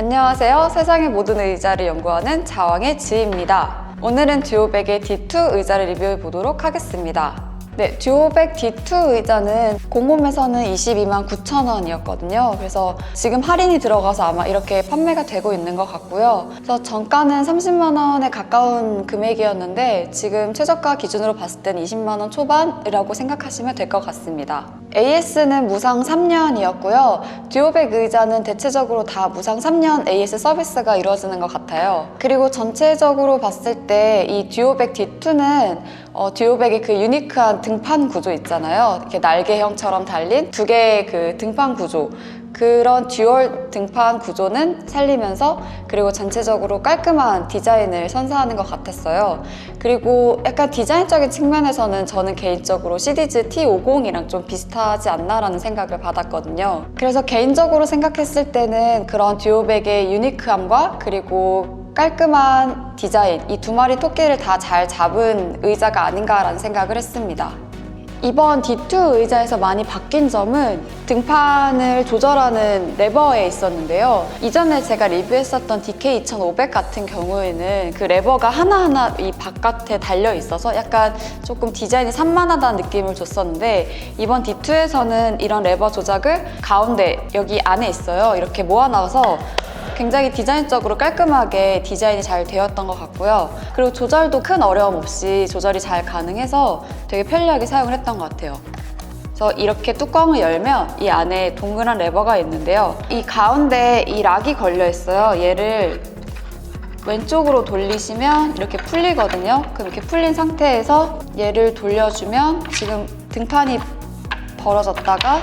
안녕하세요. 세상의 모든 의자를 연구하는 자왕의 지입니다. 오늘은 듀오백의 D2 의자를 리뷰해 보도록 하겠습니다. 네, 듀오백 D2 의자는 공홈에서는 22만 9천 원이었거든요. 그래서 지금 할인이 들어가서 아마 이렇게 판매가 되고 있는 것 같고요. 그래서 정가는 30만 원에 가까운 금액이었는데 지금 최저가 기준으로 봤을 때는 20만 원 초반이라고 생각하시면 될 것 같습니다. AS는 무상 3년이었고요. 듀오백 의자는 대체적으로 다 무상 3년 AS 서비스가 이루어지는 것 같아요. 그리고 전체적으로 봤을 때 이 듀오백 D2는 듀오백의 그 유니크한 등판 구조 있잖아요. 이렇게 날개형처럼 달린 두 개의 그 등판 구조, 그런 듀얼 등판 구조는 살리면서 그리고 전체적으로 깔끔한 디자인을 선사하는 것 같았어요. 그리고 약간 디자인적인 측면에서는 저는 개인적으로 시디즈 T50이랑 좀 비슷하지 않나라는 생각을 받았거든요. 그래서 개인적으로 생각했을 때는 그런 듀오백의 유니크함과 그리고 깔끔한 디자인, 이 두 마리 토끼를 다 잘 잡은 의자가 아닌가라는 생각을 했습니다. 이번 D2 의자에서 많이 바뀐 점은 등판을 조절하는 레버에 있었는데요. 이전에 제가 리뷰했었던 DK2500 같은 경우에는 그 레버가 하나하나 이 바깥에 달려 있어서 약간 조금 디자인이 산만하다는 느낌을 줬었는데, 이번 D2에서는 이런 레버 조작을 가운데 여기 안에 있어요. 이렇게 모아놔서 굉장히 디자인적으로 깔끔하게 디자인이 잘 되었던 것 같고요. 그리고 조절도 큰 어려움 없이 조절이 잘 가능해서 되게 편리하게 사용을 했던 것 같아요. 그래서 이렇게 뚜껑을 열면 이 안에 동그란 레버가 있는데요. 이 가운데 이 락이 걸려 있어요. 얘를 왼쪽으로 돌리시면 이렇게 풀리거든요. 그럼 이렇게 풀린 상태에서 얘를 돌려주면 지금 등판이 벌어졌다가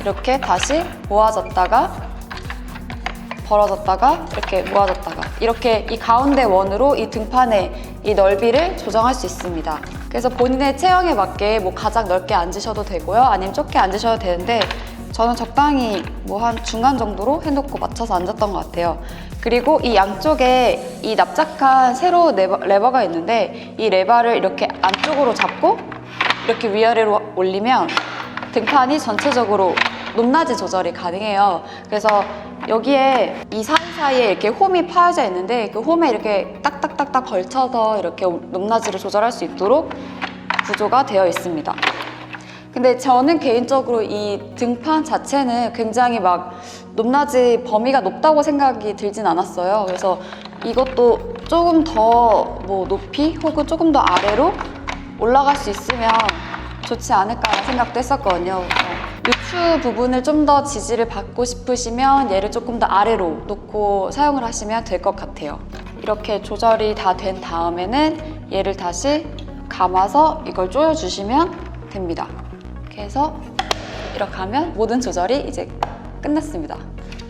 이렇게 다시 모아졌다가 벌어졌다가 이렇게 모아졌다가 이렇게 이 가운데 원으로 이 등판의 이 넓이를 조정할 수 있습니다. 그래서 본인의 체형에 맞게 뭐 가장 넓게 앉으셔도 되고요, 아니면 좁게 앉으셔도 되는데 저는 적당히 뭐 한 중간 정도로 해놓고 맞춰서 앉았던 것 같아요. 그리고 이 양쪽에 이 납작한 세로 레버가 있는데 이 레버를 이렇게 안쪽으로 잡고 이렇게 위아래로 올리면 등판이 전체적으로 높낮이 조절이 가능해요. 그래서 여기에 이 사이사이에 이렇게 홈이 파여져 있는데 그 홈에 이렇게 딱딱딱딱 걸쳐서 이렇게 높낮이를 조절할 수 있도록 구조가 되어 있습니다. 근데 저는 개인적으로 이 등판 자체는 굉장히 막 높낮이 범위가 높다고 생각이 들진 않았어요. 그래서 이것도 조금 더 뭐 높이 혹은 조금 더 아래로 올라갈 수 있으면 좋지 않을까라는 생각도 했었거든요. 요추 부분을 좀 더 지지를 받고 싶으시면 얘를 조금 더 아래로 놓고 사용을 하시면 될 것 같아요. 이렇게 조절이 다 된 다음에는 얘를 다시 감아서 이걸 조여주시면 됩니다. 이렇게 해서 이렇게 하면 모든 조절이 이제 끝났습니다.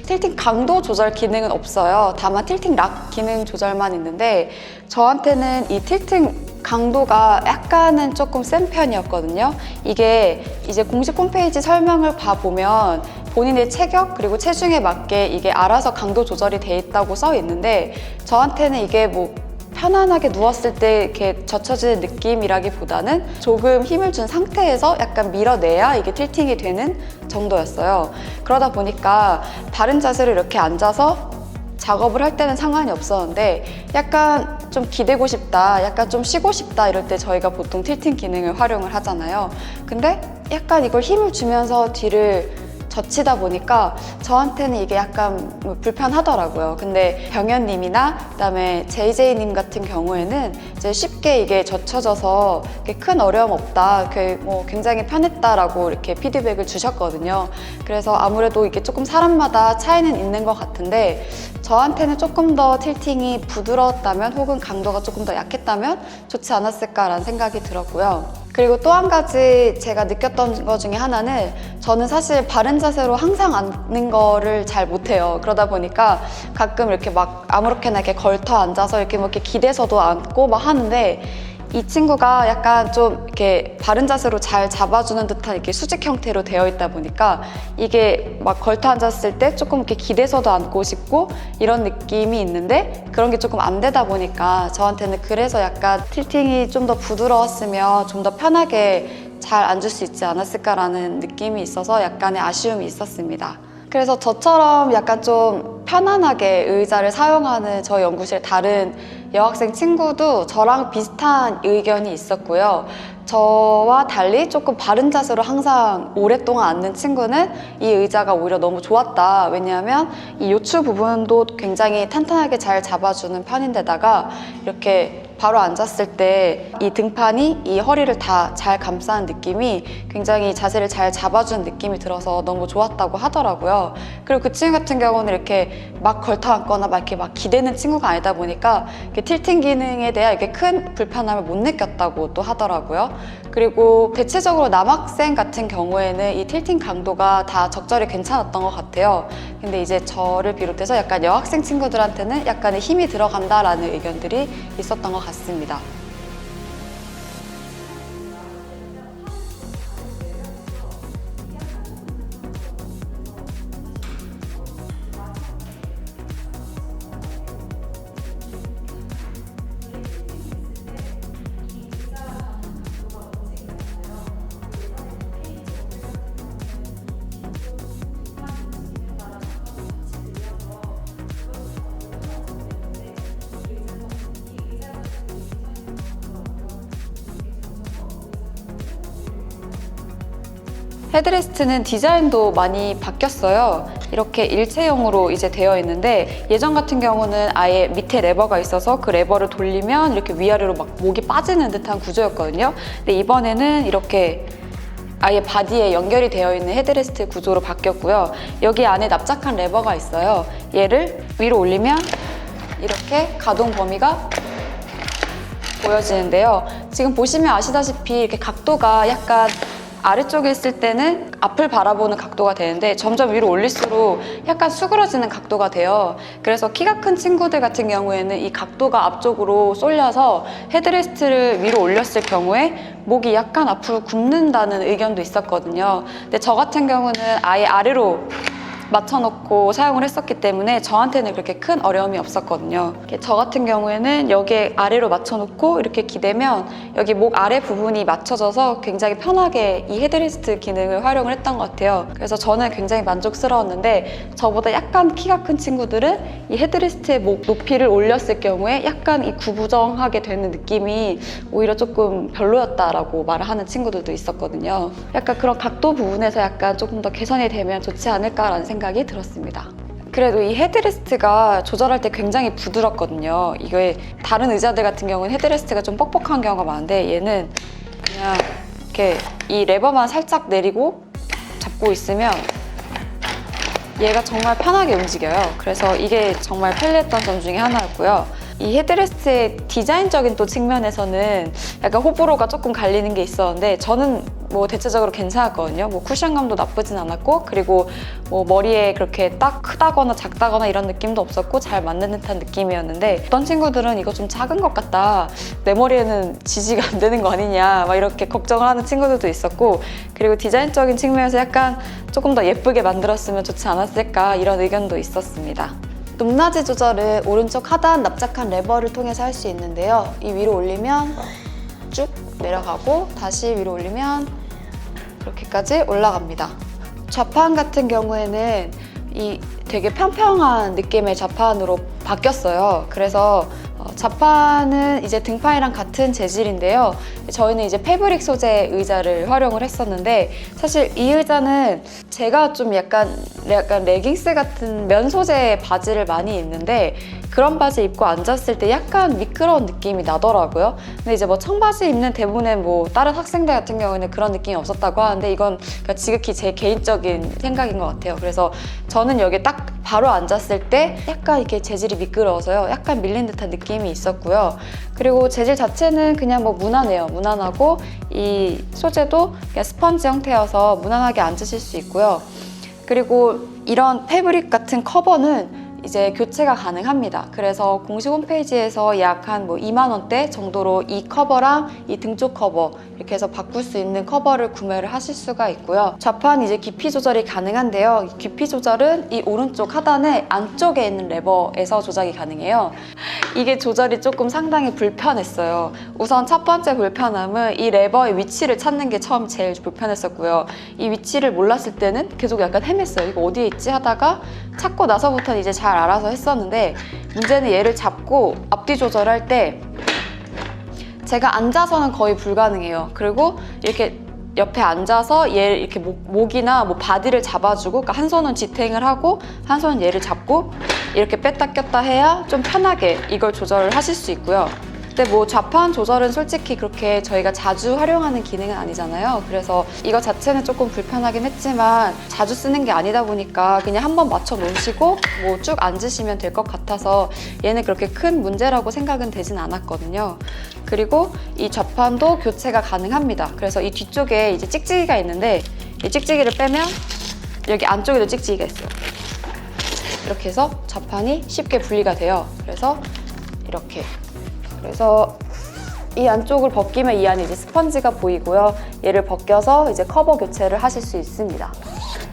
틸팅 강도 조절 기능은 없어요. 다만 틸팅 락 기능 조절만 있는데 저한테는 이 틸팅 강도가 약간은 조금 센 편이었거든요. 이게 이제 공식 홈페이지 설명을 봐보면 본인의 체격 그리고 체중에 맞게 이게 알아서 강도 조절이 돼 있다고 써 있는데 저한테는 이게 뭐 편안하게 누웠을 때 이렇게 젖혀지는 느낌이라기보다는 조금 힘을 준 상태에서 약간 밀어내야 이게 틸팅이 되는 정도였어요. 그러다 보니까 바른 자세로 이렇게 앉아서 작업을 할 때는 상관이 없었는데 약간 좀 기대고 싶다, 약간 좀 쉬고 싶다 이럴 때 저희가 보통 틸팅 기능을 활용을 하잖아요. 근데 약간 이걸 힘을 주면서 뒤를 젖히다 보니까 저한테는 이게 약간 불편하더라고요. 근데 병현님이나 그다음에 JJ님 같은 경우에는 이제 쉽게 이게 젖혀져서 큰 어려움 없다, 뭐 굉장히 편했다라고 이렇게 피드백을 주셨거든요. 그래서 아무래도 이게 조금 사람마다 차이는 있는 것 같은데 저한테는 조금 더 틸팅이 부드러웠다면 혹은 강도가 조금 더 약했다면 좋지 않았을까라는 생각이 들었고요. 그리고 또 한 가지 제가 느꼈던 것 중에 하나는 저는 사실 바른 자세로 항상 앉는 거를 잘 못해요. 그러다 보니까 가끔 이렇게 막 아무렇게나 이렇게 걸터 앉아서 이렇게 뭐 이렇게 기대서도 앉고 막 하는데 이 친구가 약간 좀 이렇게 바른 자세로 잘 잡아주는 듯한 이렇게 수직 형태로 되어 있다 보니까 이게 막 걸터 앉았을 때 조금 이렇게 기대서도 앉고 싶고 이런 느낌이 있는데 그런 게 조금 안 되다 보니까 저한테는 그래서 약간 틸팅이 좀 더 부드러웠으면 좀 더 편하게 잘 앉을 수 있지 않았을까라는 느낌이 있어서 약간의 아쉬움이 있었습니다. 그래서 저처럼 약간 좀 편안하게 의자를 사용하는 저희 연구실 다른 여학생 친구도 저랑 비슷한 의견이 있었고요. 저와 달리 조금 바른 자세로 항상 오랫동안 앉는 친구는 이 의자가 오히려 너무 좋았다. 왜냐하면 이 요추 부분도 굉장히 탄탄하게 잘 잡아주는 편인데다가 이렇게 바로 앉았을 때 이 등판이 이 허리를 다 잘 감싸는 느낌이 굉장히 자세를 잘 잡아주는 느낌이 들어서 너무 좋았다고 하더라고요. 그리고 그 친구 같은 경우는 이렇게 막 걸터 앉거나 막 이렇게 막 기대는 친구가 아니다 보니까 이렇게 틸팅 기능에 대한 이렇게 큰 불편함을 못 느꼈다고 또 하더라고요. 그리고 대체적으로 남학생 같은 경우에는 이 틸팅 강도가 다 적절히 괜찮았던 것 같아요. 근데 이제 저를 비롯해서 약간 여학생 친구들한테는 약간의 힘이 들어간다라는 의견들이 있었던 것 같습니다. 헤드레스트는 디자인도 많이 바뀌었어요. 이렇게 일체형으로 이제 되어 있는데 예전 같은 경우는 아예 밑에 레버가 있어서 그 레버를 돌리면 이렇게 위아래로 막 목이 빠지는 듯한 구조였거든요. 근데 이번에는 이렇게 아예 바디에 연결이 되어 있는 헤드레스트 구조로 바뀌었고요. 여기 안에 납작한 레버가 있어요. 얘를 위로 올리면 이렇게 가동 범위가 보여지는데요. 지금 보시면 아시다시피 이렇게 각도가 약간 아래쪽에 있을 때는 앞을 바라보는 각도가 되는데 점점 위로 올릴수록 약간 수그러지는 각도가 돼요. 그래서 키가 큰 친구들 같은 경우에는 이 각도가 앞쪽으로 쏠려서 헤드레스트를 위로 올렸을 경우에 목이 약간 앞으로 굽는다는 의견도 있었거든요. 근데 저 같은 경우는 아예 아래로 맞춰놓고 사용을 했었기 때문에 저한테는 그렇게 큰 어려움이 없었거든요. 저 같은 경우에는 여기에 아래로 맞춰놓고 이렇게 기대면 여기 목 아래 부분이 맞춰져서 굉장히 편하게 이 헤드레스트 기능을 활용을 했던 것 같아요. 그래서 저는 굉장히 만족스러웠는데 저보다 약간 키가 큰 친구들은 이 헤드레스트의 목 높이를 올렸을 경우에 약간 이 구부정하게 되는 느낌이 오히려 조금 별로였다라고 말을 하는 친구들도 있었거든요. 약간 그런 각도 부분에서 약간 조금 더 개선이 되면 좋지 않을까라는 생각이 들었습니다. 그래도 이 헤드레스트가 조절할 때 굉장히 부드럽거든요. 이게 다른 의자들 같은 경우는 헤드레스트가 좀 뻑뻑한 경우가 많은데 얘는 그냥 이렇게 이 레버만 살짝 내리고 잡고 있으면 얘가 정말 편하게 움직여요. 그래서 이게 정말 편리했던 점 중에 하나였고요. 이 헤드레스트의 디자인적인 또 측면에서는 약간 호불호가 조금 갈리는 게 있었는데 저는 뭐 대체적으로 괜찮았거든요. 뭐 쿠션감도 나쁘진 않았고 그리고 뭐 머리에 그렇게 딱 크다거나 작다거나 이런 느낌도 없었고 잘 맞는 듯한 느낌이었는데 어떤 친구들은 이거 좀 작은 것 같다. 내 머리에는 지지가 안 되는 거 아니냐 막 이렇게 걱정을 하는 친구들도 있었고 그리고 디자인적인 측면에서 약간 조금 더 예쁘게 만들었으면 좋지 않았을까 이런 의견도 있었습니다. 높낮이 조절을 오른쪽 하단 납작한 레버를 통해서 할 수 있는데요. 이 위로 올리면 쭉 내려가고 다시 위로 올리면 그렇게까지 올라갑니다. 좌판 같은 경우에는 이 되게 평평한 느낌의 좌판으로 바뀌었어요. 그래서 좌판은 이제 등판이랑 같은 재질인데요. 저희는 이제 패브릭 소재 의자를 활용을 했었는데 사실 이 의자는 제가 좀 약간 레깅스 같은 면 소재 바지를 많이 입는데 그런 바지 입고 앉았을 때 약간 미끄러운 느낌이 나더라고요. 근데 이제 뭐 청바지 입는 대부분의 뭐 다른 학생들 같은 경우에는 그런 느낌이 없었다고 하는데 이건 그러니까 지극히 제 개인적인 생각인 것 같아요. 그래서 저는 여기 딱 바로 앉았을 때 약간 이렇게 재질이 미끄러워서요. 약간 밀린 듯한 느낌이 있었고요. 그리고 재질 자체는 그냥 뭐 무난해요. 무난하고 이 소재도 그냥 스펀지 형태여서 무난하게 앉으실 수 있고요. 그리고 이런 패브릭 같은 커버는 이제 교체가 가능합니다. 그래서 공식 홈페이지에서 약 한 뭐 2만 원대 정도로 이 커버랑 이 등쪽 커버 이렇게 해서 바꿀 수 있는 커버를 구매를 하실 수가 있고요. 좌판 이제 깊이 조절이 가능한데요. 이 깊이 조절은 이 오른쪽 하단의 안쪽에 있는 레버에서 조작이 가능해요. 이게 조절이 조금 상당히 불편했어요. 우선 첫 번째 불편함은 이 레버의 위치를 찾는 게 처음 제일 불편했었고요. 이 위치를 몰랐을 때는 계속 약간 헤맸어요. 이거 어디에 있지 하다가 찾고 나서부터는 이제 잘 알아서 했었는데, 문제는 얘를 잡고 앞뒤 조절할 때 제가 앉아서는 거의 불가능해요. 그리고 이렇게 옆에 앉아서 얘를 이렇게 목이나 뭐 바디를 잡아주고, 그러니까 한 손은 지탱을 하고 한 손은 얘를 잡고 이렇게 뺐다 꼈다 해야 좀 편하게 이걸 조절을 하실 수 있고요. 근데 뭐 좌판 조절은 솔직히 그렇게 저희가 자주 활용하는 기능은 아니잖아요. 그래서 이거 자체는 조금 불편하긴 했지만 자주 쓰는 게 아니다 보니까 그냥 한번 맞춰 놓으시고 뭐 쭉 앉으시면 될 것 같아서 얘는 그렇게 큰 문제라고 생각은 되진 않았거든요. 그리고 이 좌판도 교체가 가능합니다. 그래서 이 뒤쪽에 이제 찍찍이가 있는데 이 찍찍이를 빼면 여기 안쪽에도 찍찍이가 있어요. 이렇게 해서 좌판이 쉽게 분리가 돼요. 그래서 이렇게, 그래서 이 안쪽을 벗기면 이 안에 이제 스펀지가 보이고요. 얘를 벗겨서 이제 커버 교체를 하실 수 있습니다.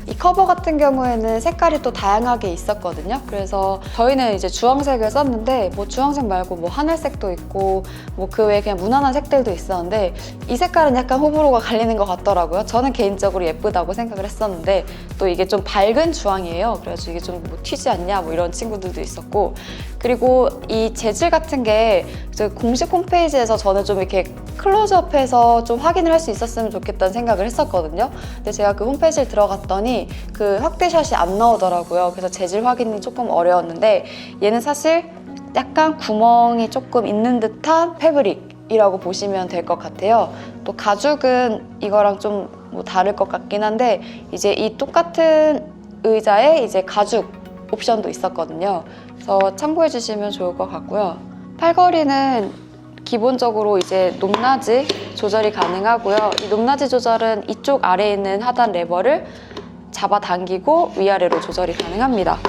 이 커버 같은 경우에는 색깔이 또 다양하게 있었거든요. 그래서 저희는 이제 주황색을 썼는데 뭐 주황색 말고 뭐 하늘색도 있고 뭐 그 외에 그냥 무난한 색들도 있었는데 이 색깔은 약간 호불호가 갈리는 것 같더라고요. 저는 개인적으로 예쁘다고 생각을 했었는데 또 이게 좀 밝은 주황이에요. 그래서 이게 좀 뭐 튀지 않냐 뭐 이런 친구들도 있었고, 그리고 이 재질 같은 게 공식 홈페이지에서 저는 좀 이렇게 클로즈업해서 좀 확인을 할 수 있었으면 좋겠다는 생각을 했었거든요. 근데 제가 그 홈페이지에 들어갔더니 그 확대샷이 안 나오더라고요. 그래서 재질 확인이 조금 어려웠는데 얘는 사실 약간 구멍이 조금 있는 듯한 패브릭이라고 보시면 될 것 같아요. 또 가죽은 이거랑 좀 뭐 다를 것 같긴 한데 이제 이 똑같은 의자에 이제 가죽 옵션도 있었거든요. 그래서 참고해 주시면 좋을 것 같고요. 팔걸이는 기본적으로 이제 높낮이 조절이 가능하고요. 이 높낮이 조절은 이쪽 아래에 있는 하단 레버를 잡아당기고 위아래로 조절이 가능합니다.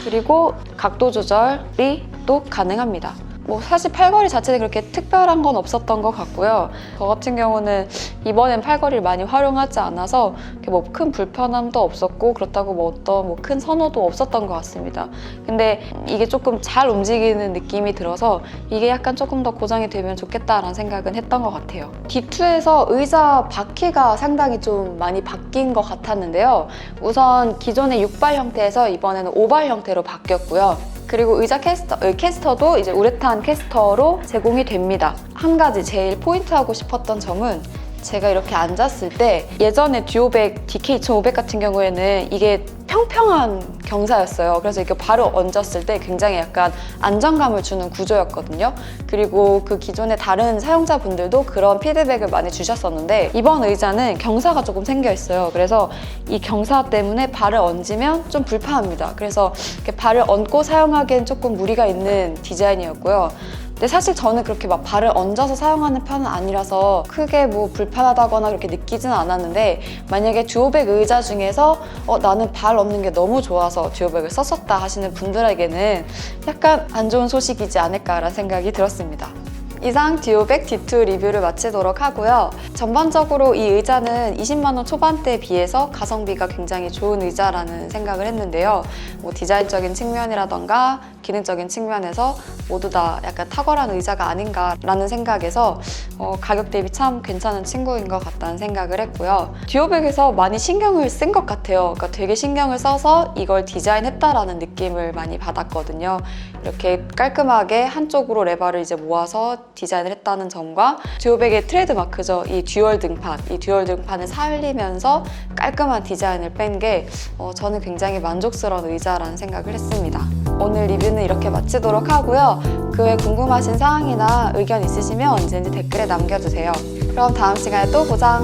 그리고 각도 조절이 또 가능합니다. 뭐 사실 팔걸이 자체는 그렇게 특별한 건 없었던 것 같고요. 저 같은 경우는 이번엔 팔걸이를 많이 활용하지 않아서 뭐 큰 불편함도 없었고 그렇다고 뭐 어떤 뭐 큰 선호도 없었던 것 같습니다. 근데 이게 조금 잘 움직이는 느낌이 들어서 이게 약간 조금 더 고정이 되면 좋겠다라는 생각은 했던 것 같아요. D2에서 의자 바퀴가 상당히 좀 많이 바뀐 것 같았는데요. 우선 기존의 6발 형태에서 이번에는 5발 형태로 바뀌었고요. 그리고 의자 캐스터도 이제 우레탄 캐스터로 제공이 됩니다. 한 가지 제일 포인트하고 싶었던 점은 제가 이렇게 앉았을 때 예전에 듀오백 DK2500 같은 경우에는 이게 평평한 경사였어요. 그래서 이렇게 바로 얹었을 때 굉장히 약간 안정감을 주는 구조였거든요. 그리고 그 기존의 다른 사용자분들도 그런 피드백을 많이 주셨었는데 이번 의자는 경사가 조금 생겨 있어요. 그래서 이 경사 때문에 발을 얹으면 좀 불편합니다. 그래서 이렇게 발을 얹고 사용하기엔 조금 무리가 있는 디자인이었고요. 근데 사실 저는 그렇게 막 발을 얹어서 사용하는 편은 아니라서 크게 뭐 불편하다거나 그렇게 느끼지는 않았는데, 만약에 듀오백 의자 중에서 나는 발 얹는 게 너무 좋아서 듀오백을 썼었다 하시는 분들에게는 약간 안 좋은 소식이지 않을까라는 생각이 들었습니다. 이상 듀오백 D2 리뷰를 마치도록 하고요. 전반적으로 이 의자는 20만 원 초반대에 비해서 가성비가 굉장히 좋은 의자라는 생각을 했는데요. 뭐 디자인적인 측면이라던가 기능적인 측면에서 모두 다 약간 탁월한 의자가 아닌가라는 생각에서 가격 대비 참 괜찮은 친구인 것 같다는 생각을 했고요. 듀오백에서 많이 신경을 쓴 것 같아요. 그러니까 되게 신경을 써서 이걸 디자인했다라는 느낌을 많이 받았거든요. 이렇게 깔끔하게 한쪽으로 레버를 이제 모아서 디자인을 했다는 점과 듀오백의 트레이드마크죠. 이 듀얼 등판, 이 듀얼 등판을 살리면서 깔끔한 디자인을 뺀 게 저는 굉장히 만족스러운 의자라는 생각을 했습니다. 오늘 리뷰는 이렇게 마치도록 하고요. 그 외 궁금하신 사항이나 의견 있으시면 언제든지 댓글에 남겨주세요. 그럼 다음 시간에 또 보자.